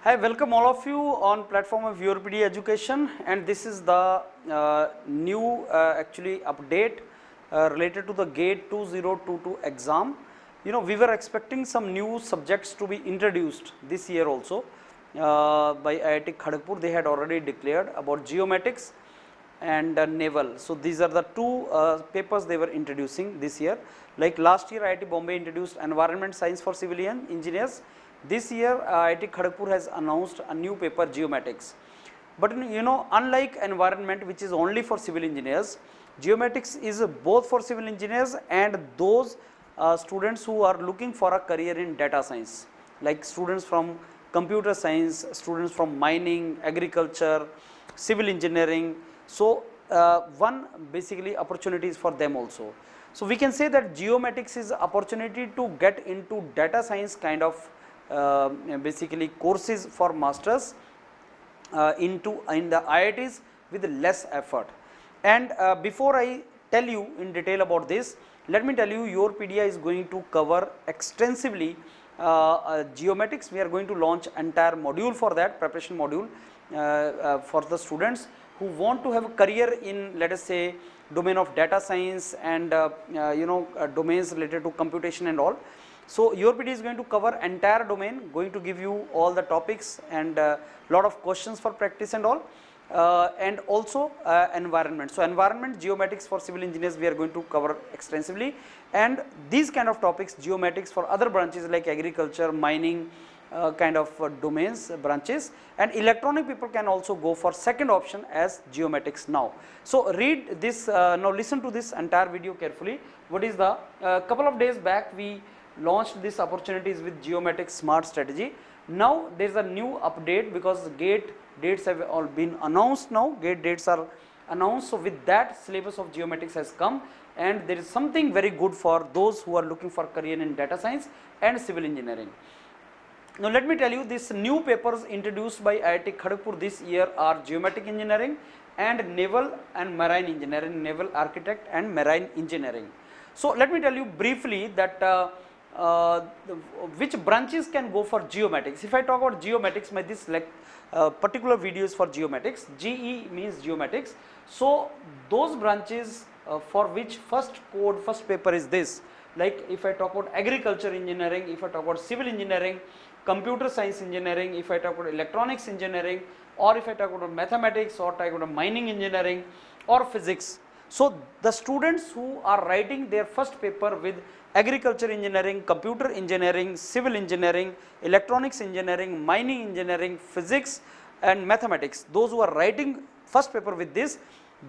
Hi, welcome all of you on platform of YourPD Education, and this is the new actually update related to the GATE 2022 exam. You know, we were expecting some new subjects to be introduced this year also by IIT Kharagpur. They had already declared about geomatics and naval. So these are the two papers they were introducing this year. Like last year IIT Bombay introduced environment science for civilian engineers. This year IIT Kharagpur has announced a new paper, geomatics. But you know, unlike environment, which is only for civil engineers, geomatics is both for civil engineers and those students who are looking for a career in data science, like students from computer science, students from mining, agriculture, civil engineering. So one basically opportunities for them also. So we can say that geomatics is opportunity to get into data science kind of basically courses for masters in the IITs with less effort. And before I tell you in detail about this, let me tell you, YourPedia is going to cover extensively geomatics. We are going to launch entire module for that, preparation module for the students who want to have a career in, let us say, domain of data science and domains related to computation and all. So YourPD is going to cover entire domain, going to give you all the topics and lot of questions for practice and all, and also environment. So environment, geomatics for civil engineers we are going to cover extensively, and these kind of topics, geomatics for other branches like agriculture, mining, kind of domains, branches, and electronic people can also go for second option as geomatics now. So read this, now listen to this entire video carefully. What is the, couple of days back we launched these opportunities with geomatics smart strategy. Now there is a new update because GATE dates have all been announced now, GATE dates are announced. So with that, syllabus of geomatics has come, and there is something very good for those who are looking for career in data science and civil engineering. Now let me tell you, these new papers introduced by IIT Kharagpur this year are geometric engineering and naval and marine engineering, naval architect and marine engineering. So let me tell you briefly that which branches can go for geomatics. If I talk about geomatics, my this particular video is for geomatics. GE means geomatics. So those branches for which first paper is this. Like if I talk about agriculture engineering, if I talk about civil engineering, computer science engineering, if I talk about electronics engineering, or if I talk about mathematics, or talk about mining engineering or physics. So the students who are writing their first paper with agriculture engineering, computer engineering, civil engineering, electronics engineering, mining engineering, physics and mathematics, those who are writing first paper with this,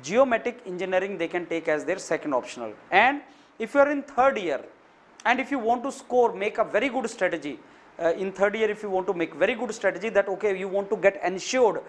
geometric engineering they can take as their second optional. And if you are in third year and if you want to score, make a very good strategy in third year, if you want to make very good strategy that okay, you want to get ensured,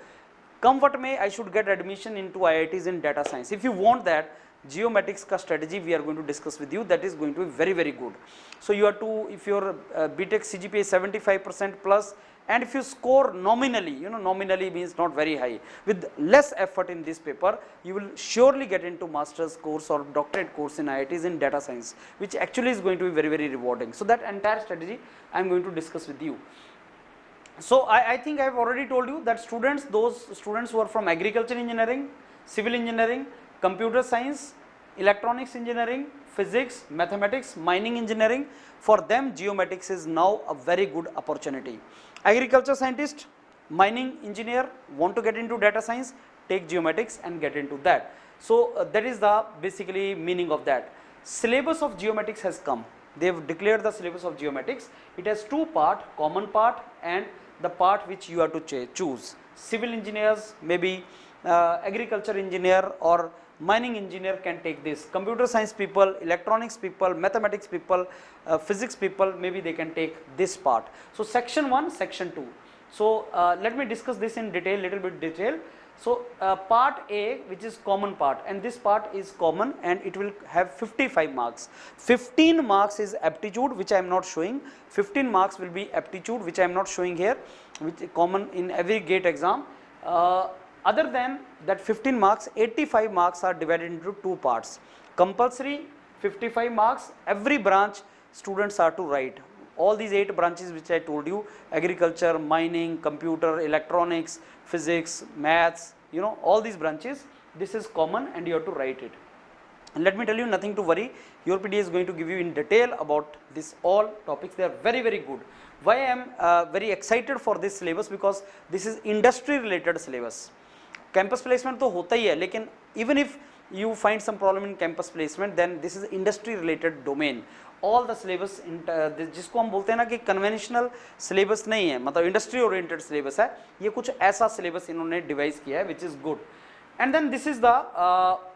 come what may, I should get admission into IITs in data science. If you want that, geomatics ka strategy we are going to discuss with you, that is going to be very, very good. So you have to, if your BTech CGPA is 75% plus, and if you score nominally, you know, nominally means not very high, with less effort in this paper, you will surely get into master's course or doctorate course in IITs in data science, which actually is going to be very, very rewarding. So that entire strategy I am going to discuss with you. So I think I have already told you that students, those students who are from agriculture engineering, civil engineering, computer science, electronics engineering, physics, mathematics, mining engineering, for them geomatics is now a very good opportunity. Agriculture scientist, mining engineer want to get into data science, take geomatics and get into that. So that is the basically meaning of that. Syllabus of geomatics has come. They have declared the syllabus of geomatics. It has two part, common part and the part which you have to choose. Civil engineers, maybe agriculture engineer or mining engineer can take this. Computer science people, electronics people, mathematics people, physics people, maybe they can take this part. So section 1, section 2. So let me discuss this in detail, little bit detail. So part A, which is common part, and this part is common and it will have 55 marks. 15 marks is aptitude, which I am not showing. 15 marks will be aptitude, which I am not showing here, which is common in every GATE exam. Other than that 15 marks, 85 marks are divided into two parts. Compulsory 55 marks, every branch students are to write. all these 8 branches which I told you, agriculture, mining, computer, electronics, physics, maths, you know, all these branches, this is common and you have to write it. And let me tell you, nothing to worry, your PDA is going to give you in detail about this all topics. They are very, very good. Why I am very excited for this syllabus? Because this is industry related syllabus. Campus placement तो होता ही है, लेकिन even if you find some problem in campus placement, then this is industry related domain. All the syllabus जिसको हम बोलते हैं ना कि conventional syllabus नहीं है, मतलब industry oriented syllabus है, ये कुछ ऐसा syllabus इन्होंने devise किया है, which is good. And then this is the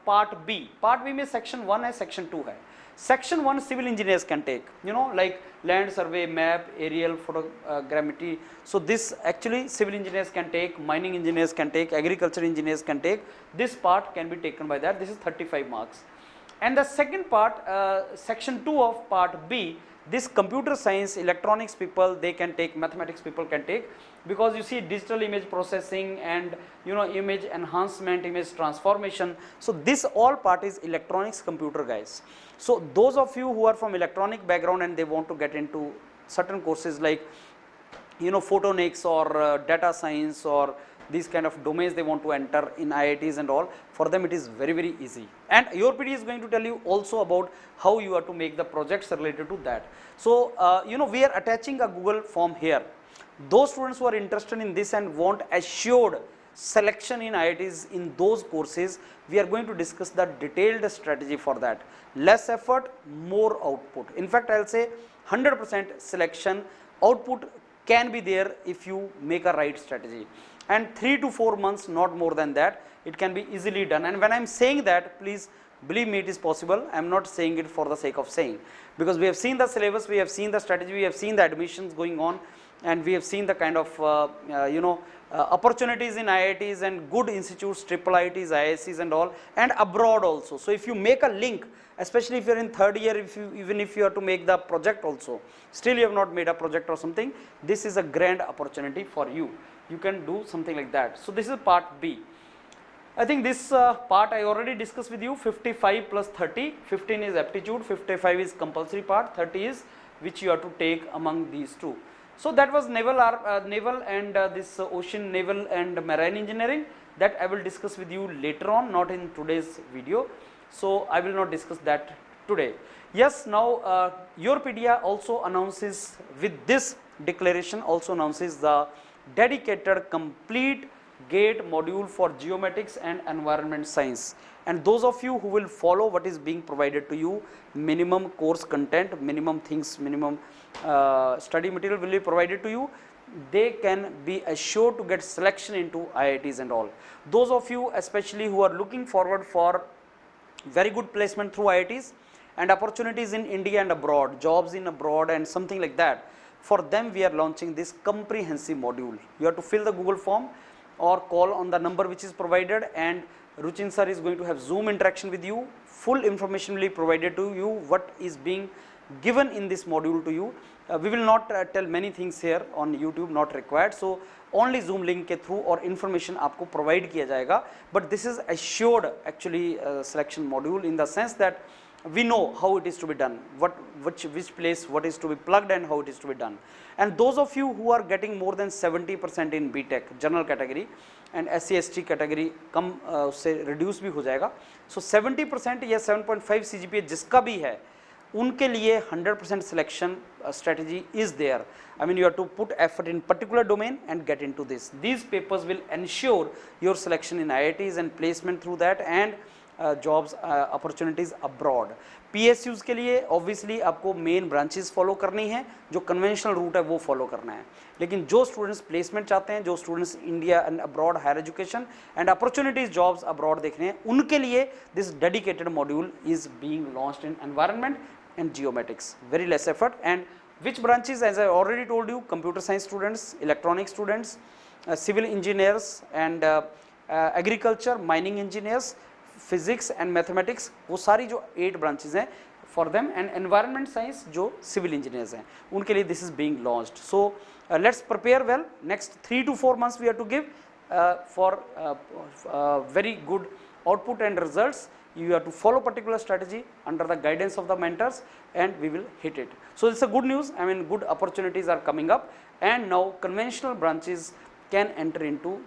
part B. Part B में section 1 है, section 2 है. Section 1 civil engineers can take, you know, like land survey, map, aerial photogrammetry. So this actually civil engineers can take, mining engineers can take, agriculture engineers can take. This part can be taken by that. This is 35 marks. And the second part, section 2 of part B, this computer science, electronics people, they can take, mathematics people can take, because you see digital image processing and, you know, image enhancement, image transformation. So this all part is electronics computer, guys. So those of you who are from electronic background and they want to get into certain courses like, you know, photonics or data science or these kind of domains they want to enter in IITs and all, for them it is very, very easy. And your PD is going to tell you also about how you are to make the projects related to that. So you know, we are attaching a Google form here. Those students who are interested in this and want assured selection in IITs in those courses, we are going to discuss the detailed strategy for that. Less effort, more output. In fact, I'll say 100% selection output can be there if you make a right strategy. And 3 to 4 months, not more than that, it can be easily done. And when I'm saying that, please believe me, it is possible. I'm not saying it for the sake of saying, because we have seen the syllabus, we have seen the strategy, we have seen the admissions going on, and we have seen the kind of you know, opportunities in IITs and good institutes, triple IITs, IIScs and all, and abroad also. So if you make a link, especially if you're in third year, even if you have to make the project also, still you have not made a project or something, this is a grand opportunity for you. You can do something like that. So this is part B. I think this part I already discussed with you. 55 plus 30, 15 is aptitude, 55 is compulsory part, 30 is which you have to take among these two. So that was naval and this ocean naval and marine engineering, that I will discuss with you later on, not in today's video. So I will not discuss that today. Yes, now Europedia also announces, with this declaration also announces the dedicated complete GATE module for geomatics and environment science. And those of you who will follow what is being provided to you, minimum course content, minimum things, minimum study material will be provided to you, they can be assured to get selection into IITs and all. Those of you especially who are looking forward for very good placement through IITs and opportunities in India and abroad, jobs in abroad and something like that, for them we are launching this comprehensive module. You have to fill the Google form or call on the number which is provided, and Ruchin sir is going to have Zoom interaction with you. Full information will be provided to you, what is being given in this module to you. We will not tell many things here on YouTube, not required. So only Zoom link ke through or information आपको provide किया जाएगा. But this is assured actually selection module, in the sense that we know how it is to be done, which place, what is to be plugged and how it is to be done. And those of you who are getting more than 70% in BTech general category and SC/ST category कम उससे reduce भी हो जाएगा. So 70% या 7.5 CGPA जिसका भी है, उनके लिए 100% selection strategy is there. I mean, you have to put effort in particular domain and get into this. These papers will ensure your selection in IITs and placement through that, and jobs opportunities abroad. PSUs के लिए obviously आपको main branches follow करनी है, जो conventional route है वो follow करना है. लेकिन जो students placement चाहते हैं, जो students India and abroad higher education and opportunities jobs abroad देखने हैं, उनके लिए this dedicated module is being launched in environment and geomatics. Very less effort. And which branches, as I already told you, computer science students, electronic students, civil engineers and agriculture, mining engineers, physics and mathematics, वो सारी जो 8 branches हैं for them, and environment science जो civil engineers हैं, उनके लिए this is being launched. So let's prepare well. Next 3 to 4 months we have to give for very good output and results. you have to follow particular strategy under the guidance of the mentors, and we will hit it. So it's a good news. I mean, good opportunities are coming up, and now conventional branches can enter into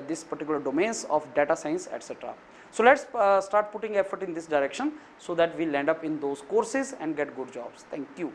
this particular domains of data science, etc. So let's start putting effort in this direction so that we land up in those courses and get good jobs. Thank you.